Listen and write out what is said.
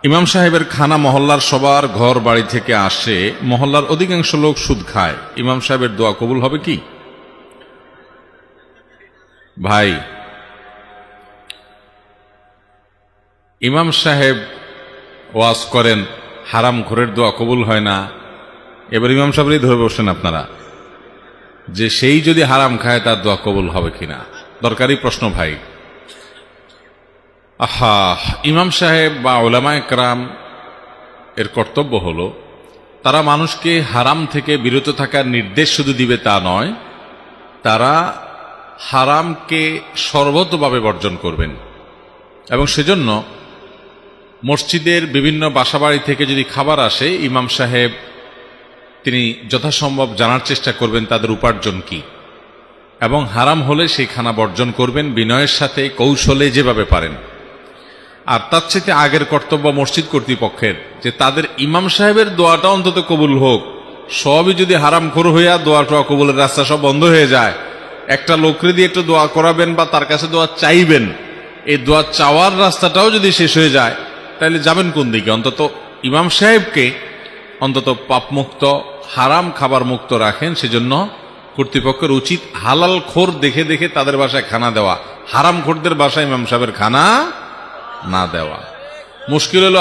ইমাম সাহেবের খানা মহল্লার সবার ঘর বাড়ি থেকে আসে, মহল্লার অধিকাংশ লোক সুদ খায়, ইমাম সাহেবের দোয়া কবুল হবে কি? ভাই, ইমাম সাহেব ওয়াজ করেন হারাম ঘরের দোয়া কবুল হয় না, এবার ইমাম সাহেবই ধরে বসেন আপনারা যে সেই যদি হারাম খায় তার দোয়া কবুল হবে কিনা। দরকারি প্রশ্ন ভাই। আহা, ইমাম সাহেব বা উলামায়ে কেরাম এর কর্তব্য হলো তারা মানুষকে হারাম থেকে বিরত থাকার নির্দেশ শুধু দিবে তা নয়, তারা হারামকে সর্বতভাবে বর্জন করবেন। এবং সেজন্য মসজিদের বিভিন্ন বাসাবাড়ি থেকে যদি খাবার আসে, ইমাম সাহেব তিনি যথাসম্ভব জানার চেষ্টা করবেন তাদের উপার্জন কি, এবং হারাম হলে সেই খানা বর্জন করবেন বিনয়ের সাথে, কৌশলে, যেভাবে পারেন। আর তার চেয়ে আগের কর্তব্য মসজিদ কর্তৃপক্ষের যে তাদের ইমাম সাহেবের দোয়াটা অন্তত কবুল হোক। সবই যদি হারাম খোর হইয়া দোয়াটা কবুলের রাস্তা সব বন্ধ হয়ে যায়, একটা লোকরে দিয়ে একটু দোয়া করাবেন বা তার কাছে দোয়া চাইবেন, এই দোয়া চাওয়ার রাস্তাটাও যদি শেষ হয়ে যায়, তাহলে যাবেন কোন দিকে? অন্তত ইমাম সাহেবকে অন্তত পাপমুক্ত, হারাম খাবার মুক্ত রাখেন। সেজন্য কর্তৃপক্ষের উচিত হালাল খোর দেখে দেখে তাদের বাসায় খানা দেওয়া, হারাম খোরদের বাসায় ইমাম সাহেবের খানা না দেওয়া। মুশকিল হলো